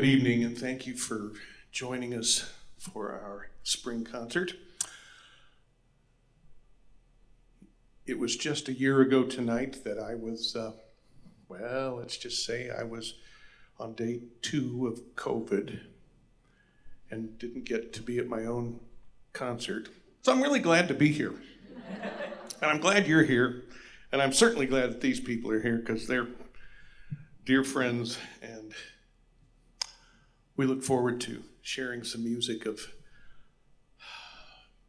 evening, and thank you for joining us for our spring concert. It was just a year ago tonight that I was, let's just say I was on day 2 of COVID and didn't get to be at my own concert. So I'm really glad to be here. And I'm glad you're here. And I'm certainly glad that these people are here because they're dear friends, and we look forward to sharing some music of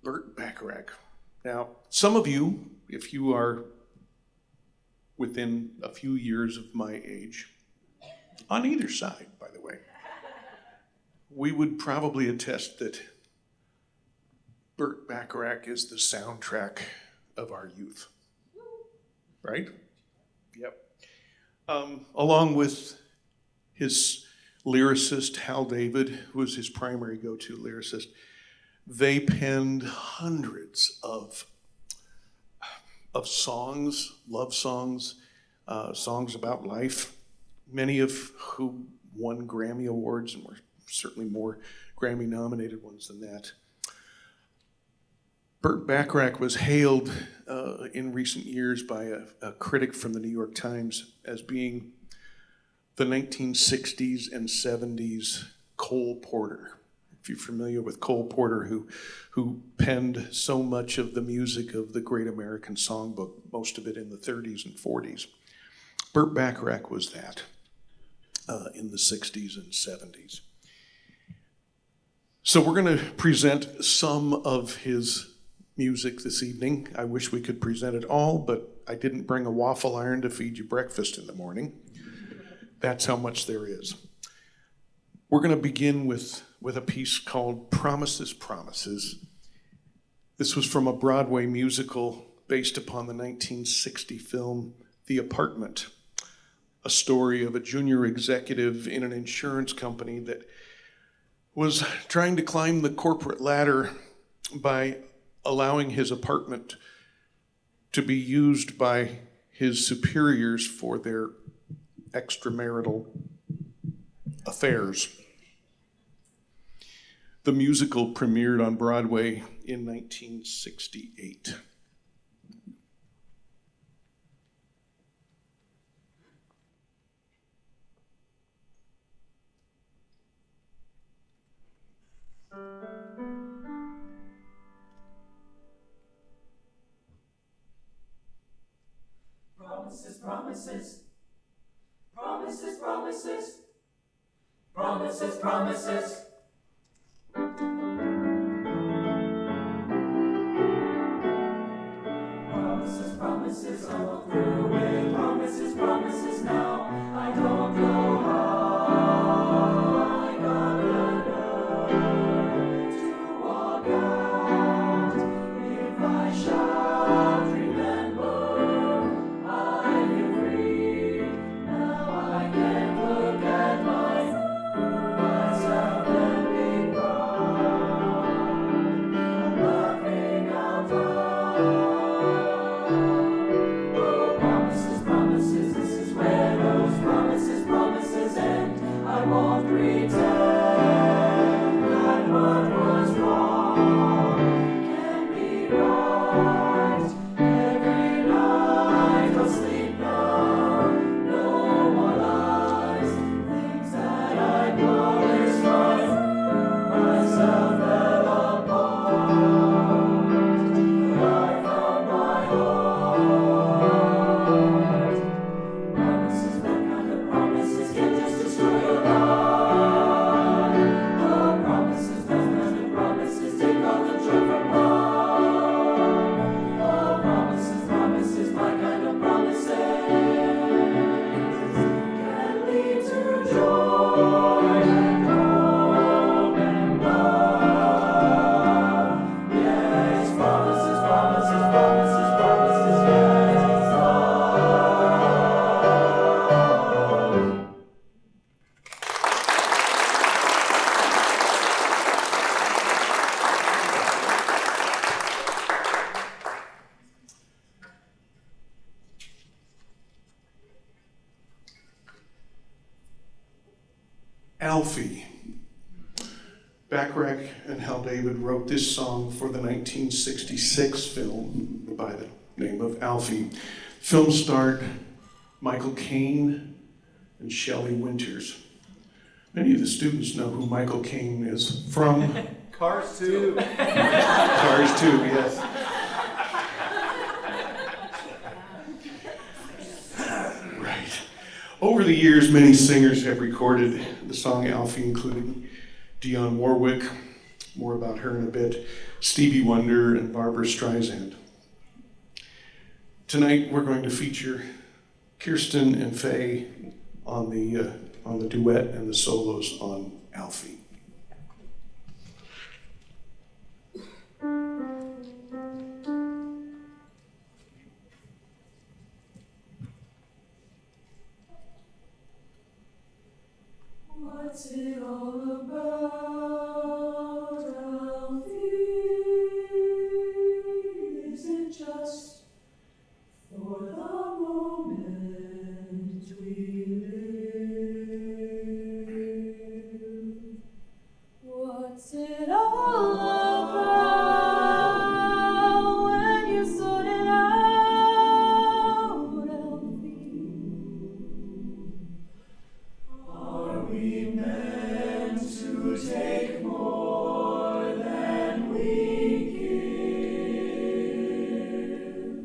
Burt Bacharach. Now, some of you, if you are within a few years of my age, on either side, by the way, we would probably attest that Burt Bacharach is the soundtrack of our youth, right? Yep. Along with his lyricist, Hal David, who was his primary go-to lyricist, they penned hundreds of songs, love songs, songs about life, many of who won Grammy Awards and were certainly more Grammy-nominated ones than that. Burt Bacharach was hailed in recent years by a critic from the New York Times as being the 1960s and 70s Cole Porter. If you're familiar with Cole Porter, who penned so much of the music of the Great American Songbook, most of it in the 30s and 40s. Burt Bacharach was that in the 60s and 70s. So we're going to present some of his music this evening. I wish we could present it all, but I didn't bring a waffle iron to feed you breakfast in the morning. That's how much there is. We're going to begin with a piece called Promises, Promises. This was from a Broadway musical based upon the 1960 film The Apartment, a story of a junior executive in an insurance company that was trying to climb the corporate ladder by allowing his apartment to be used by his superiors for their extramarital affairs. The musical premiered on Broadway in 1968. Promises, promises, promises, promises, promises, promises. Promises, promises, I will throw away. Promises, promises now. I don't know how I gotta learn to walk out. If I shout, remember, I feel free. Now I can look at myself and be proud. I'm laughing out loud. Oh, promises, promises, this is where those promises end. I won't pretend that what was wrong can be right. Every night I'll sleep now, no more lies. Things that I promised myself fell apart. But I found my heart. Promises, what kind of promises can just destroy your life? Oh, promises, what kind of Alfie. Bacharach and Hal David wrote this song for the 1966 film by the name of Alfie. Film starred Michael Caine and Shelley Winters. Many of the students know who Michael Caine is from. Cars 2. Cars 2, yes. Right. Over the years, many singers have recorded the song Alfie, including Dione Warwick, more about her in a bit, Stevie Wonder, and Barbara Streisand. Tonight, we're going to feature Kirsten and Faye on the duet and the solos on Alfie. What's it all about, Alfie? Is it just for the moment we live? What's it all about when you sort it out, Alfie? Are we meant to take more than we give?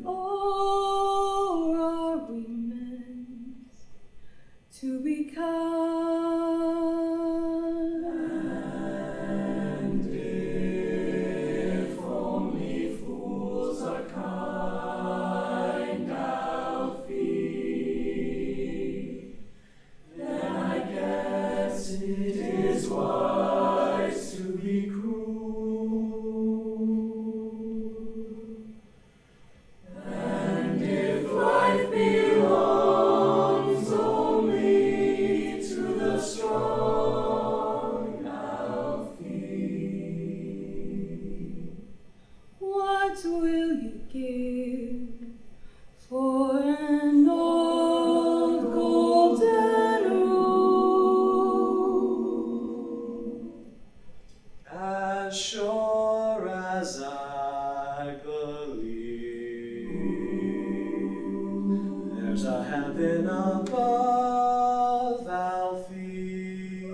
Or are we meant to be kind? And if only fools are kind, Alfie, then I guess it is wise to be cruel. And if life belongs only to the strong, Alfie, what will you give for an old golden rule? As sure as I believe, there's a heaven above, Alfie.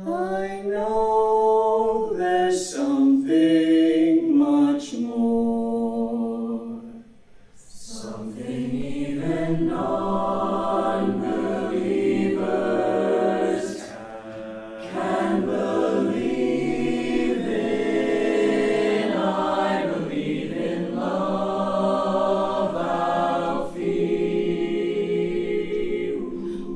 I know there's something much more, something even non-believers can believe in. I believe in love, Alfie.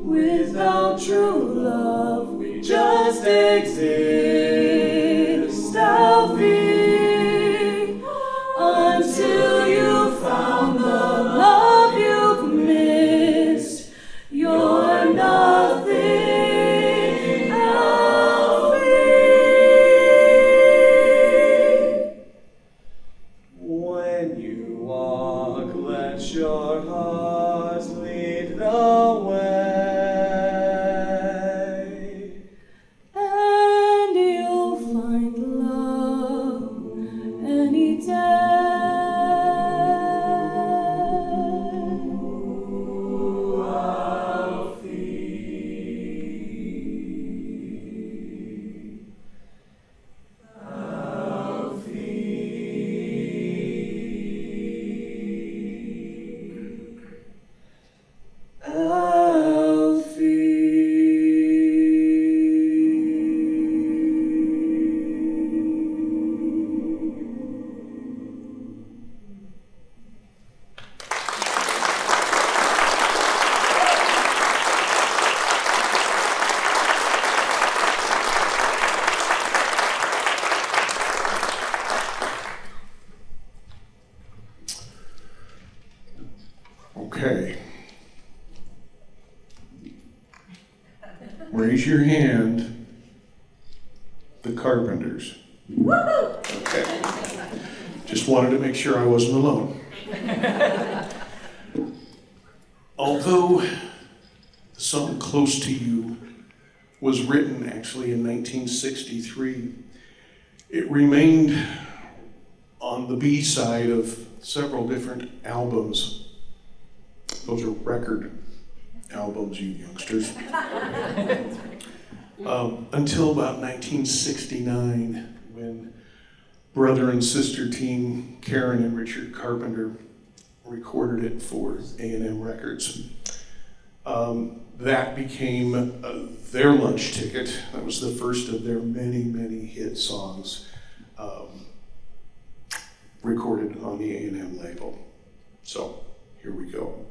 Without true love, we just exist, Alfie, until you found the love you've missed. You're nothing, Alfie. When you walk, let your heart lead the way, and you'll find love any day. Okay. Raise your hand, the Carpenters. Okay. Just wanted to make sure I wasn't alone. Although the song Close to You was written actually in 1963, it remained on the B side of several different albums. Those are record albums, you youngsters. Until about 1969, when brother and sister team Karen and Richard Carpenter recorded it for A&M Records. That became their lunch ticket. That was the first of their many, many hit songs recorded on the A&M label. So here we go.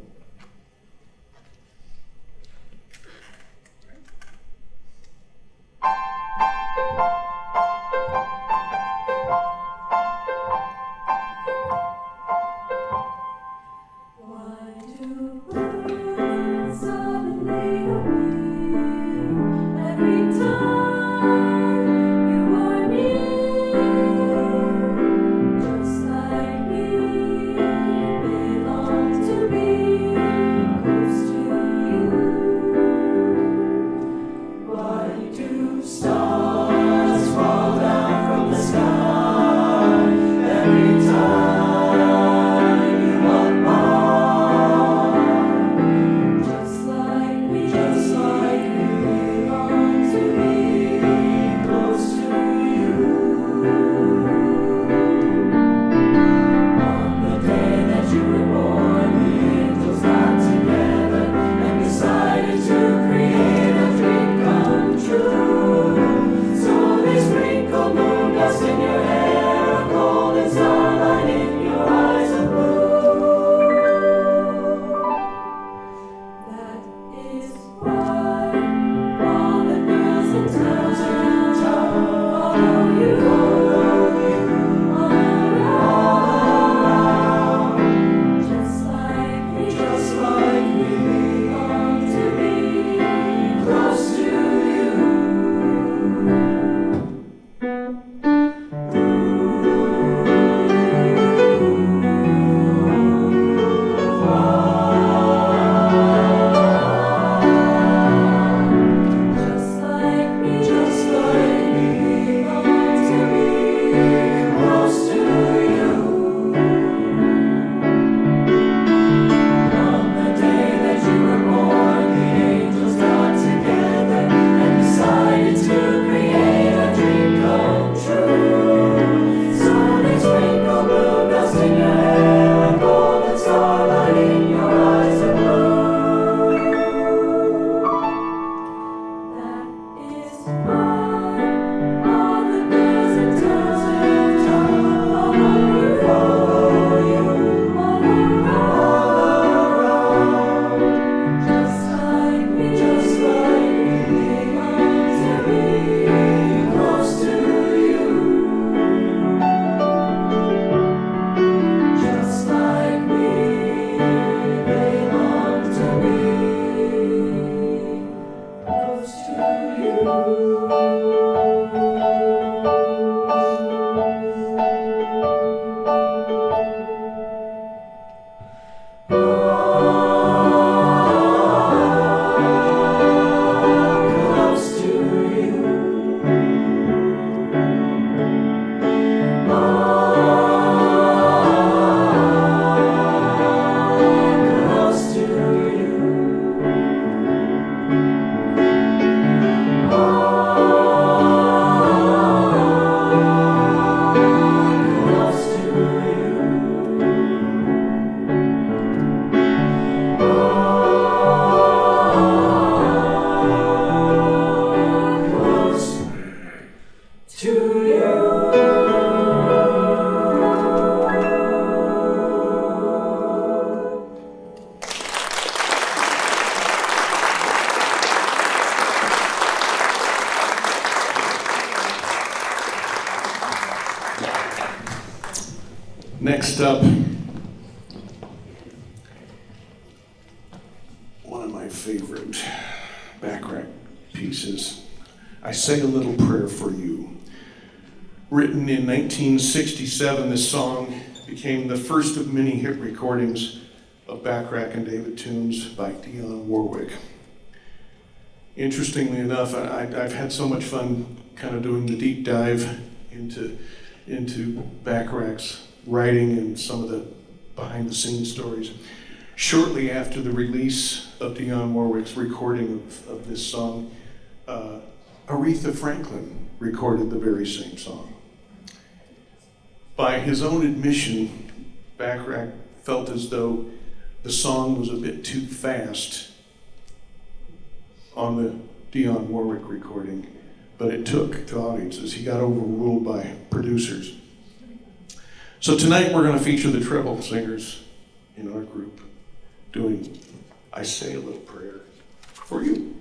Next up, one of my favorite Bacharach pieces, I Say a Little Prayer for You. Written in 1967, this song became the first of many hit recordings of Bacharach and David tunes by Dione Warwick. Interestingly enough, I've had so much fun kind of doing the deep dive into Bacharach's writing and some of the behind-the-scenes stories. Shortly after the release of Dione Warwick's recording of this song, Aretha Franklin recorded the very same song. By his own admission, Bacharach felt as though the song was a bit too fast on the Dione Warwick recording, but it took to audiences. He got overruled by producers. So tonight we're going to feature the treble singers in our group doing I Say a Little Prayer for You.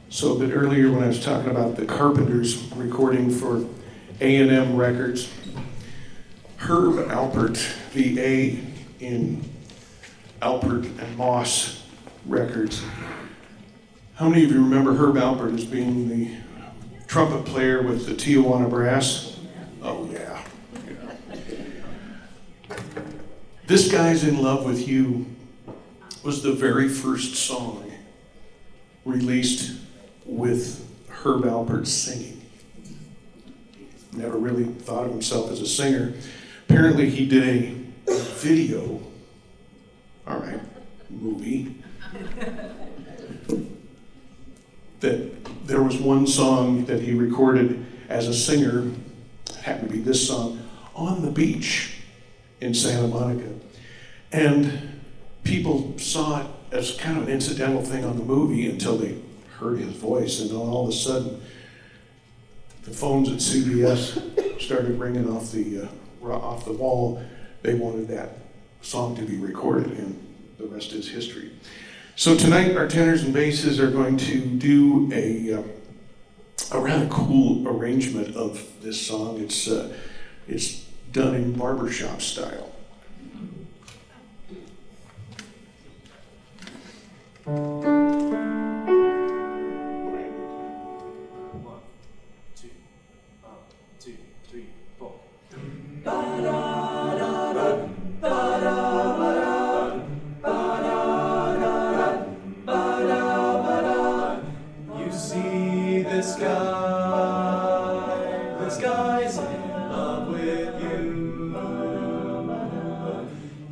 So a bit earlier when I was talking about the Carpenters recording for A&M Records, Herb Alpert, the A in Alpert and Moss Records. How many of you remember Herb Alpert as being the trumpet player with the Tijuana Brass? Oh yeah. This Guy's in Love with You was the very first song released with Herb Alpert singing. Never really thought of himself as a singer. Apparently he did a video, all right, movie, that there was one song that he recorded as a singer, happened to be this song, on the beach in Santa Monica. And people saw it as kind of an incidental thing on the movie until they heard his voice, and then all of a sudden the phones at CBS started ringing off the wall. They wanted that song to be recorded, and the rest is history. So tonight, our tenors and basses are going to do a rather cool arrangement of this song. It's done in barbershop style. This guy's in love with you.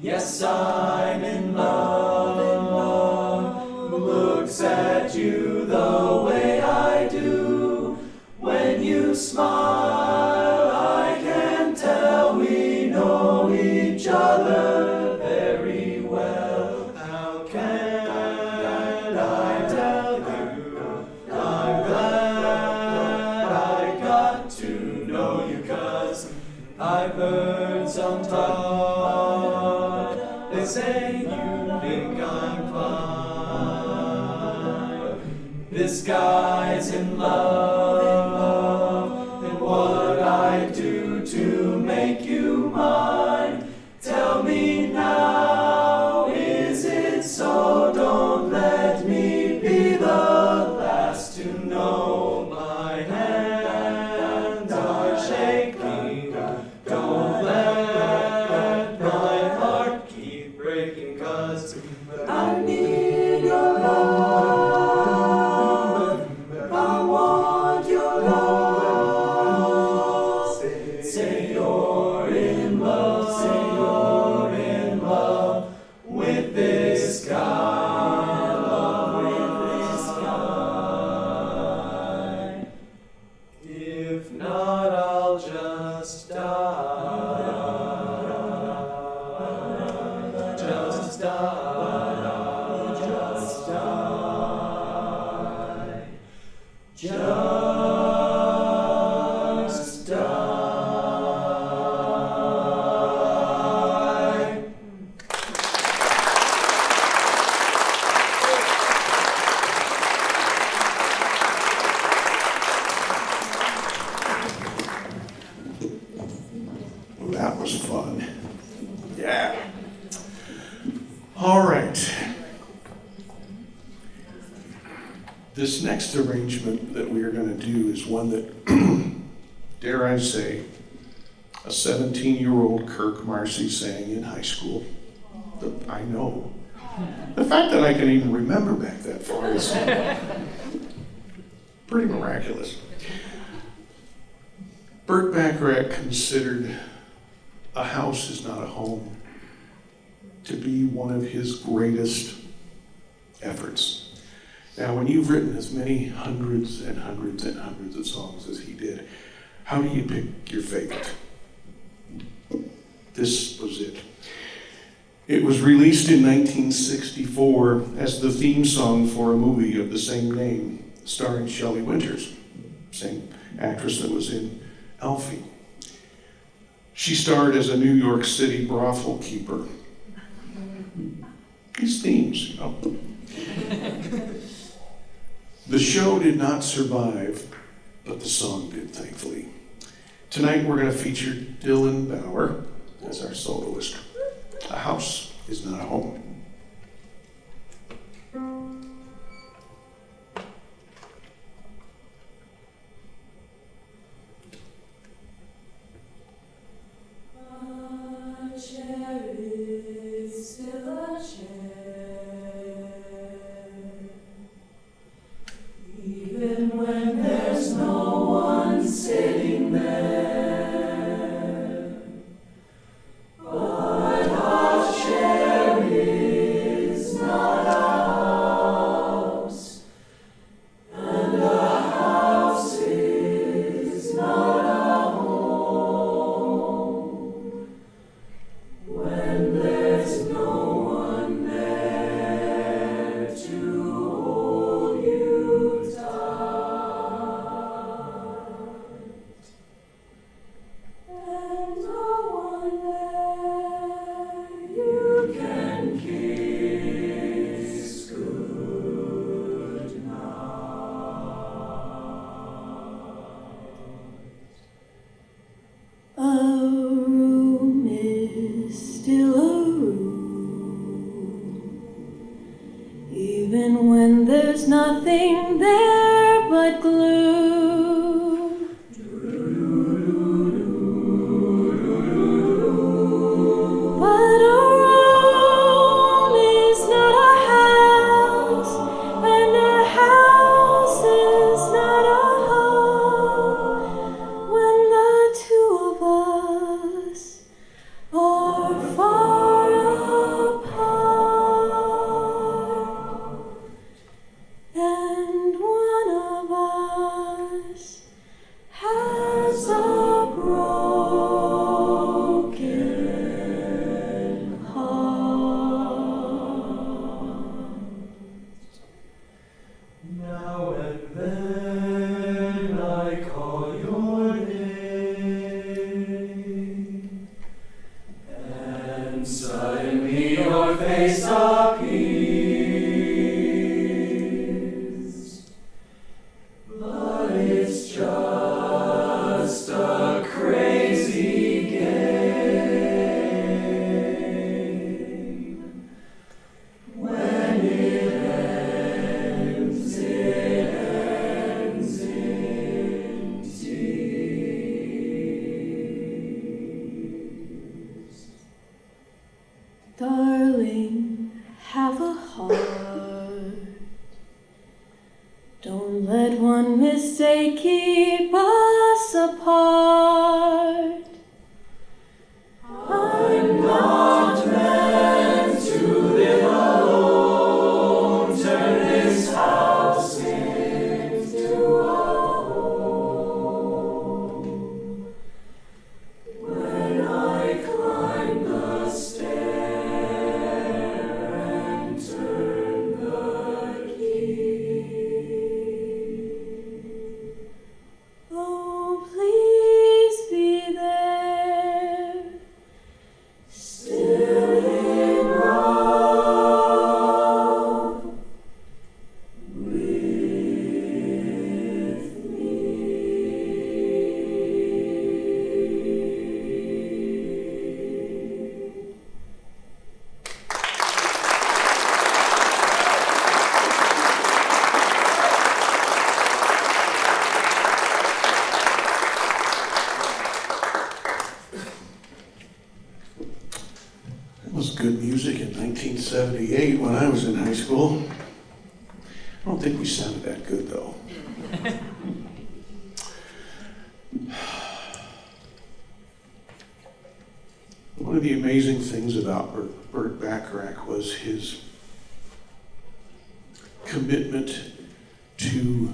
Yes, I'm in love. Who looks at you the way I do? When you smile, I can tell we know each other very well. How can I tell you? I'm glad I got to know you, 'cause I've heard some talk. They say you think I'm fine. This guy's in love, and what I do to make you mine. Tell me now, is it so? Don't let me be the last to know. My hands are shaking. Don't let my heart keep breaking, 'cause I need your love. I want your love. Say you're in love. Say you're in love with this guy. Love with this guy. If not, I'll just die. Just die. Just die. Just die. Well, that was fun. Yeah. All right. This next arrangement that we are going to do is one that, dare I say, a 17-year-old Kirk Marcy sang in high school. I know. The fact that I can even remember back that far is pretty miraculous. Burt Bacharach considered A House Is Not a Home to be one of his greatest efforts. Now, when you've written as many hundreds and hundreds and hundreds of songs as he did, how do you pick your favorite? This was it. It was released in 1964 as the theme song for a movie of the same name, starring Shelley Winters, same actress that was in Alfie. She starred as a New York City brothel keeper. These themes, you know. The show did not survive, but the song did, thankfully. Tonight we're going to feature Dione Warwick as our soloist. A House Is Not a Home. A chair is still a chair, even when there's no one sitting there. But a chair is but it's just a crazy game. When it ends in tears. Darling, have a heart. Don't let one mistake keep us apart. I'm not meant to live alone. Turn this house into a home. When I climb the stair and turn the key. Oh, please be there. Still in love with me. That was good music in 1978 when I was in high school. I don't think we sounded that good, though. One of the amazing things about Burt Bacharach was his commitment to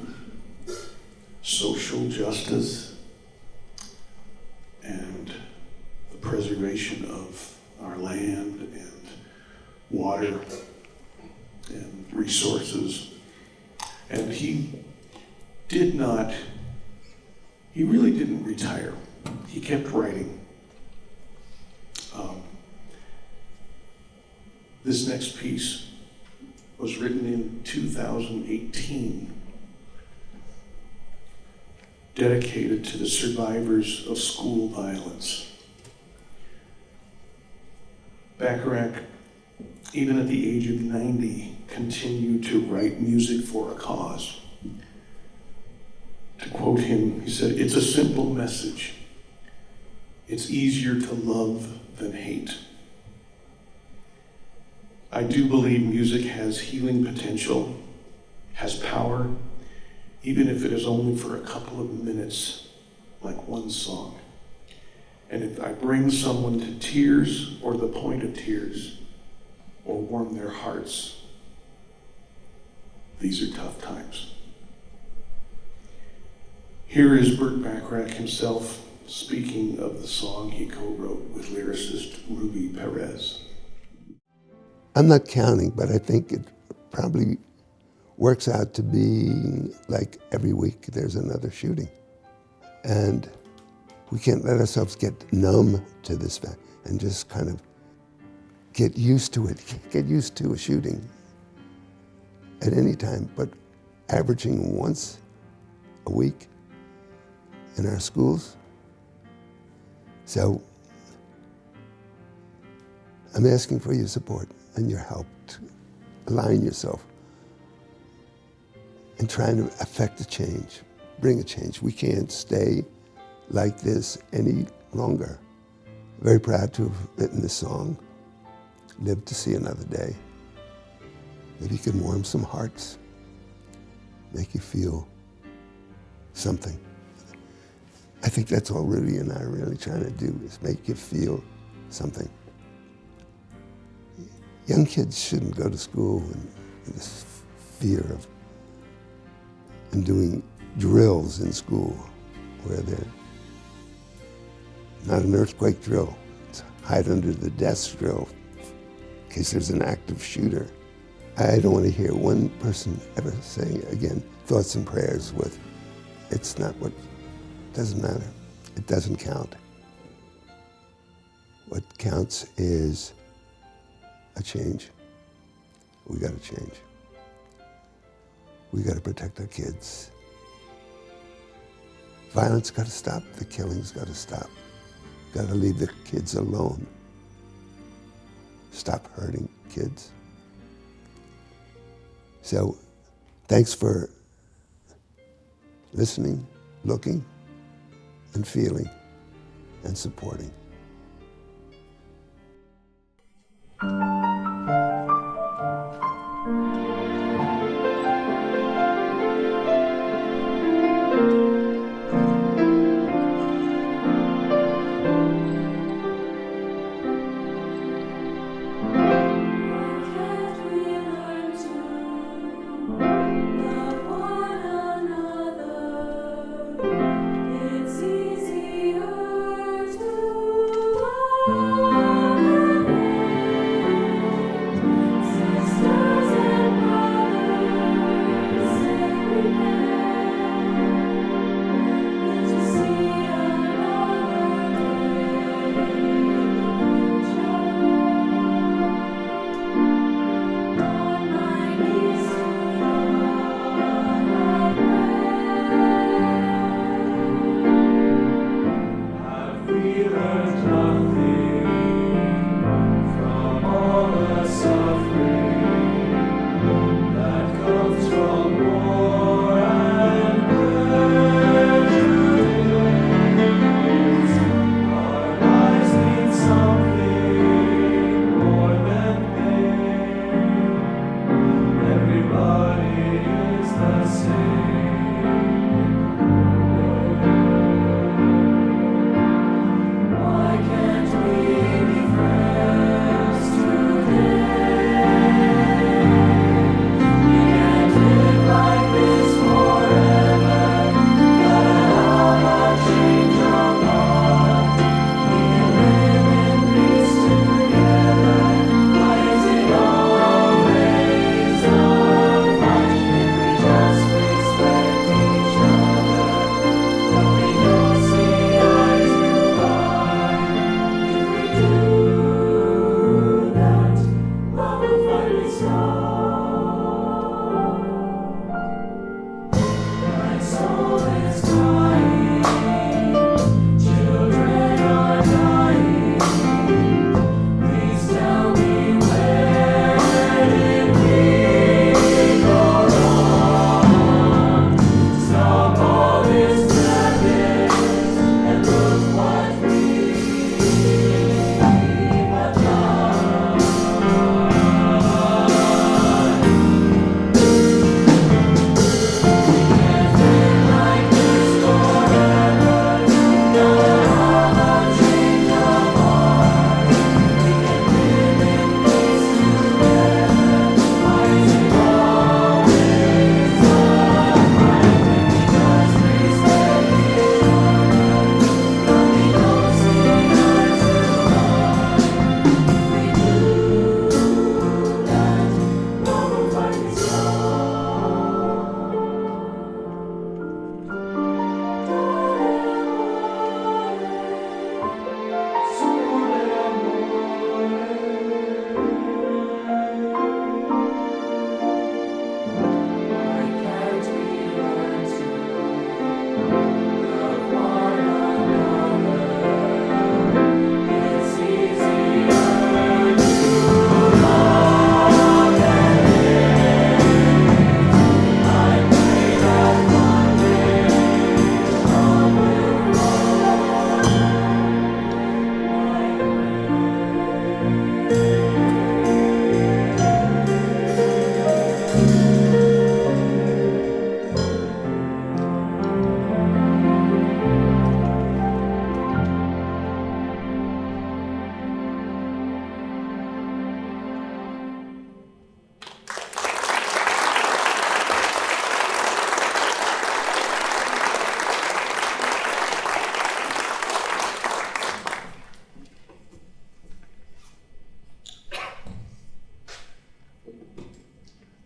social justice and the preservation of our land and water and resources. And he really didn't retire. He kept writing. This next piece was written in 2018, dedicated to the survivors of school violence. Bacharach, even at the age of 90, continued to write music for a cause. To quote him, he said, "It's a simple message. It's easier to love than hate. I do believe music has healing potential, has power, even if it is only for a couple of minutes, like one song. And if I bring someone to tears or the point of tears, or warm their hearts, these are tough times." Here is Burt Bacharach himself speaking of the song he co-wrote with lyricist Ruby Perez. I'm not counting, but I think it probably works out to be like every week there's another shooting. And we can't let ourselves get numb to this fact and just kind of get used to it, get used to a shooting at any time, but averaging once a week in our schools. So I'm asking for your support and your help to align yourself and trying to affect a change, bring a change. We can't stay like this any longer. Very proud to have written this song, Live to See Another Day. Maybe you can warm some hearts, make you feel something. I think that's all Rudy and I are really trying to do, is make you feel something. Young kids shouldn't go to school in this fear of and doing drills in school where they're not an earthquake drill. It's hide under the desk drill in case there's an active shooter. I don't want to hear one person ever say again, thoughts and prayers with, it's not what, doesn't matter. It doesn't count. What counts is a change. We got to change. We got to protect our kids. Violence got to stop. The killing's got to stop. Got to leave the kids alone. Stop hurting kids. So, thanks for listening, looking, and feeling, and supporting.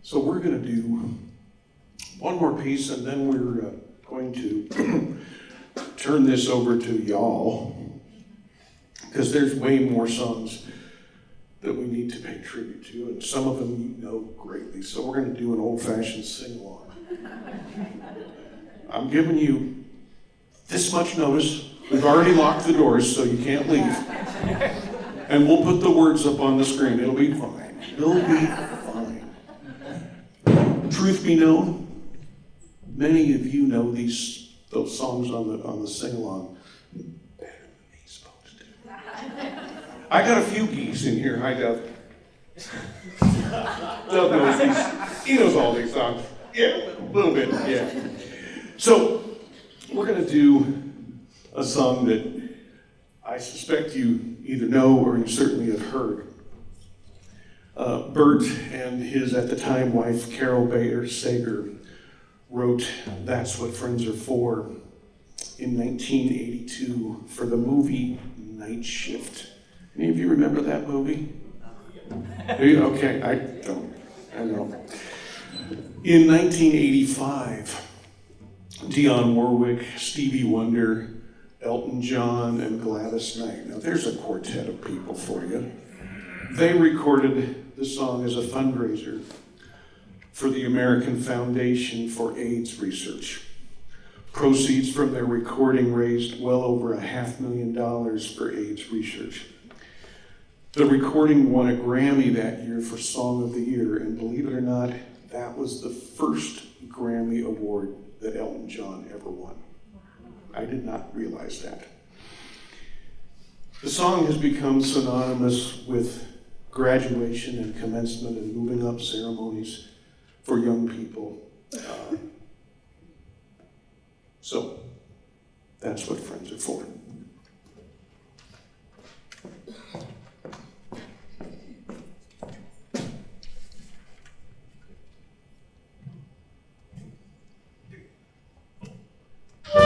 So we're going to do one more piece, and then we're going to turn this over to y'all, because there's way more songs that we need to pay tribute to, and some of them you know greatly. So we're going to do an old-fashioned sing-along. I'm giving you this much notice. We've already locked the doors, so you can't leave. And we'll put the words up on the screen. It'll be fine. It'll be fine. Truth be known, many of you know those songs on the sing-along better than he's supposed to. I got a few geese in here. Hi, Doug. Doug knows these. He knows all these songs. Yeah, a little bit, yeah. So, we're going to do a song that I suspect you either know or you certainly have heard. Burt and his, at the time, wife, Carol Bayer Sager, wrote That's What Friends Are For in 1982 for the movie Night Shift. Any of you remember that movie? Okay, I don't. I know. In 1985, Dione Warwick, Stevie Wonder, Elton John, and Gladys Knight. Now there's a quartet of people for you. They recorded the song as a fundraiser for the American Foundation for AIDS Research. Proceeds from their recording raised well over $500,000 for AIDS research. The recording won a Grammy that year for Song of the Year, and believe it or not, that was the first Grammy award that Elton John ever won. I did not realize that. The song has become synonymous with graduation and commencement and moving up ceremonies for young people. So, that's what friends are for. I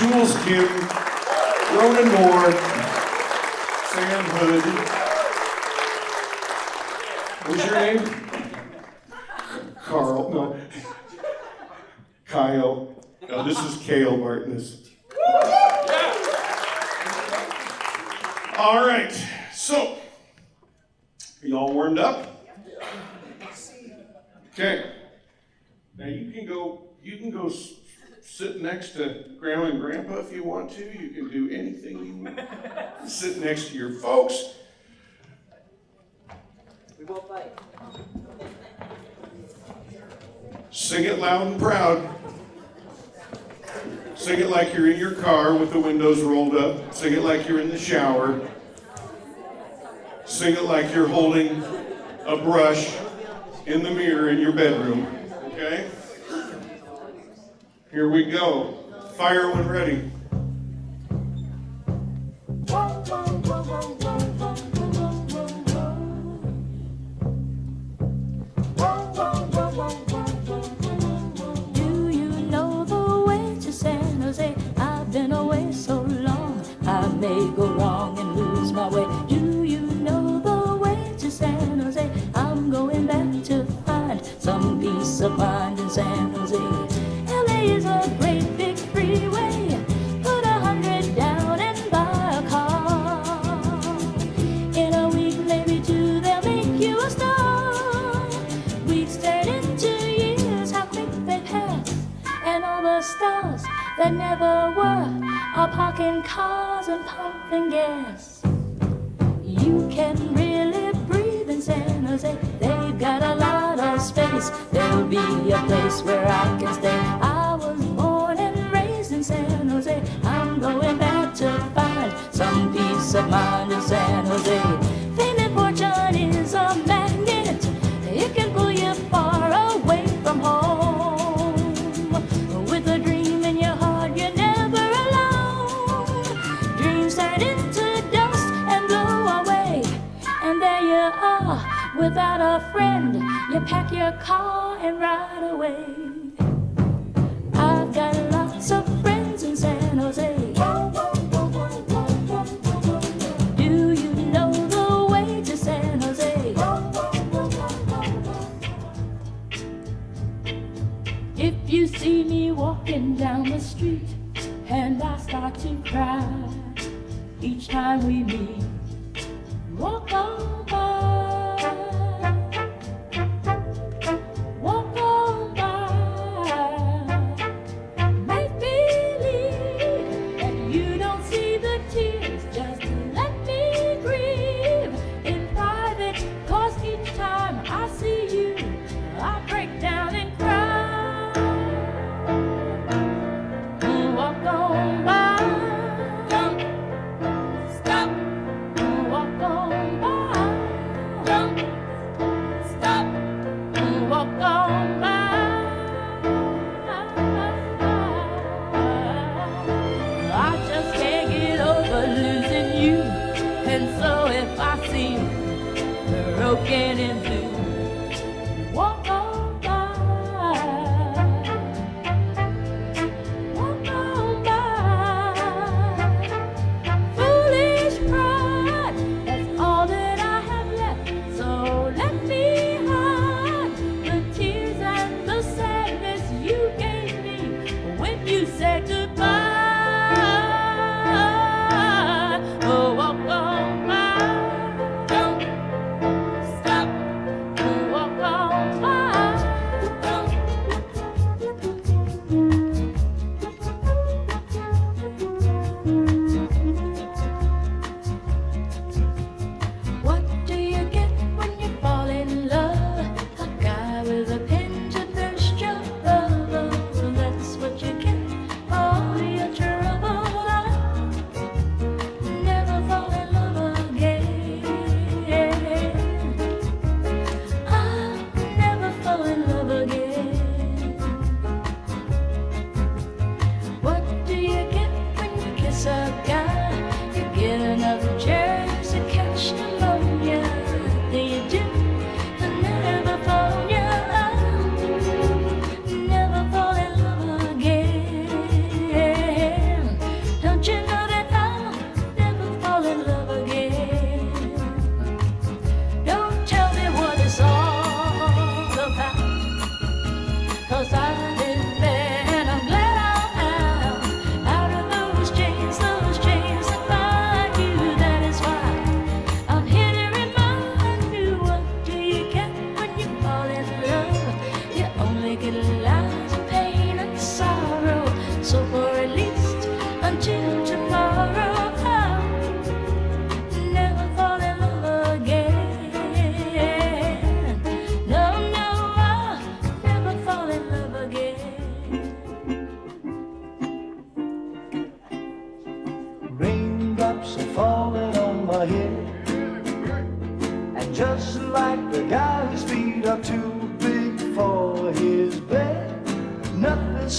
Jules Kim, Ronan Moore, Sam Hood. What's your name? Carl, no. Kyle. No, this is Cale Martinez. All right, so, are you all warmed up? Okay. Now you can go sit next to Grandma and Grandpa if you want to. You can do anything you want. Sit next to your folks. We won't fight. Sing it loud and proud. Sing it like you're in your car with the windows rolled up. Sing it like you're in the shower. Sing it like you're holding a brush in the mirror in your bedroom. Okay? Here we go. Fire when ready. Do you know the way to San Jose? I've been away so long, I may go wrong and lose my way. Do you know the way to San Jose? I'm going back to find some peace of mind in San Jose. LA is a great big freeway. Put 100 down and buy a car. In a week, maybe two, they'll make you a star. Weeks turn into years, how quick they pass. And all the stars that never were are parking cars and pumping gas. You can really breathe in San Jose. They've got a lot of space. There'll be a place where I can stay. I was born and raised in San Jose. I'm going back to find some peace of mind in San Jose. Fame and fortune is a magnet. It can pull you far away from home. With a dream in your heart, you're never alone. Dreams turn into dust and blow away. And there you are, without a friend. You pack your car and ride away. I've got lots of friends in San Jose. Do you know the way to San Jose? If you see me walking down the street and I start to cry each time we meet, walk on by. Walk on by. Make believe that you don't see the tears. Just let me grieve in private. 'Cause each time I see you, I break down and cry. Walk on by. Don't stop. Walk on by. Don't stop. Walk on by. I just can't get over losing you. And so if I seem broken in blue, walk on by. Walk on by. Foolish pride, that's all that I have left. So let me hide the tears and the sadness you gave me when you said goodbye. Oh, walk on by. Don't stop.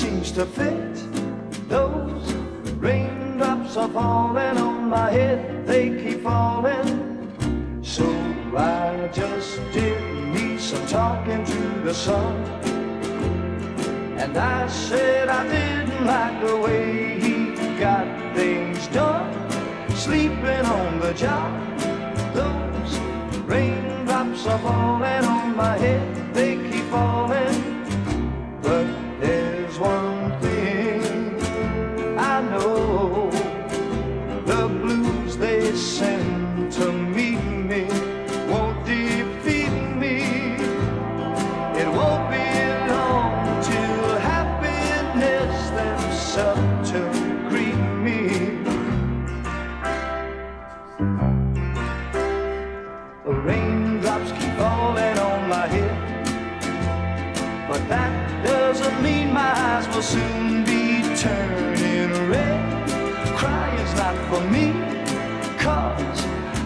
seems to fit. Those raindrops are falling on my head, they keep falling. So I just did me some talking to the sun, and I said I didn't like the way he got things done, sleeping on the job. Those raindrops are falling on my head, they keep falling. But there's one thing I know, the blues they send to meet me won't defeat me. It won't be long till happiness steps up to greet me. The raindrops keep falling on my head, but that doesn't mean my eyes will soon be turning red. Crying's not for me, 'cause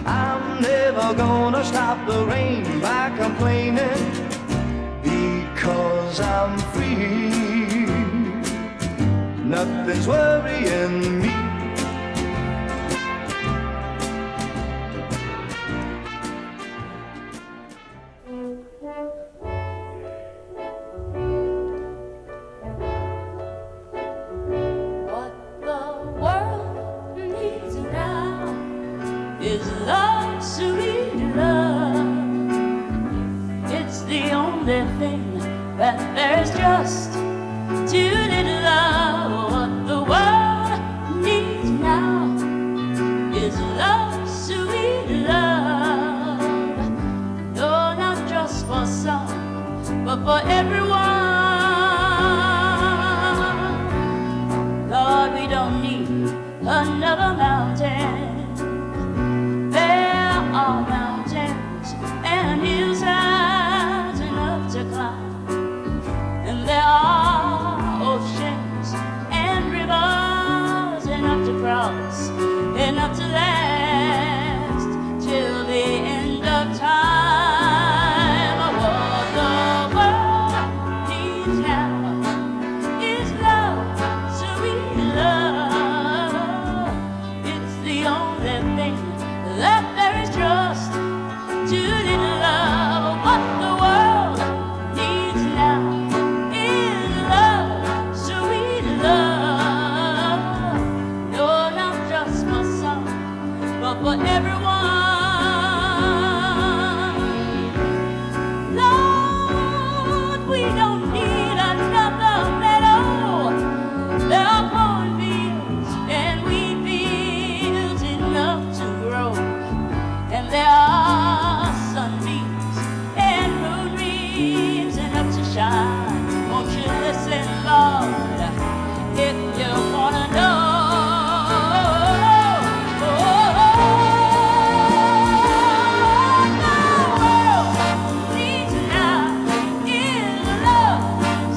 I'm never gonna stop the rain by complaining, because I'm free. Nothing's worrying me. What the world needs now is love, sweet love. It's the only thing that there's just too little of. What the world needs now is love, sweet love. No, not just for some, but for everyone. Lord, we don't need another mountain. There are mountains and hillsides enough to climb, and there are oceans and rivers enough to cross, enough to last till the end of time. What the world needs now is love, sweet love. It's the only thing that there is just too little of. What the world needs now is love, sweet love. No, not just for some, but for everyone. Lord, we don't need another meadow. There are cornfields and wheat fields enough to grow, and there are sunbeams and moonbeams enough to shine. Won't you listen, Lord, if you wanna know? The world needs now is love,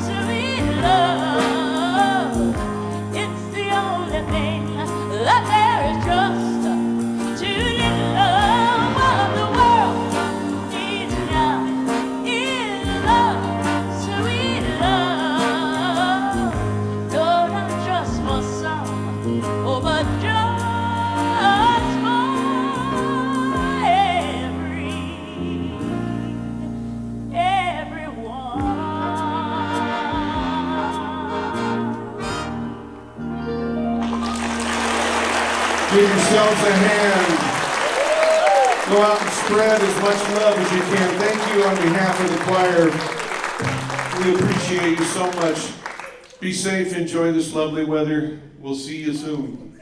sweet love. It's the only thing that there is just too little of. What the world needs now is love, sweet love. No, not just for some, oh, but just for everyone. Give yourselves a hand. Go out and spread as much love as you can. Thank you on behalf of the choir. We appreciate you so much. Be safe, enjoy this lovely weather. We'll see you soon.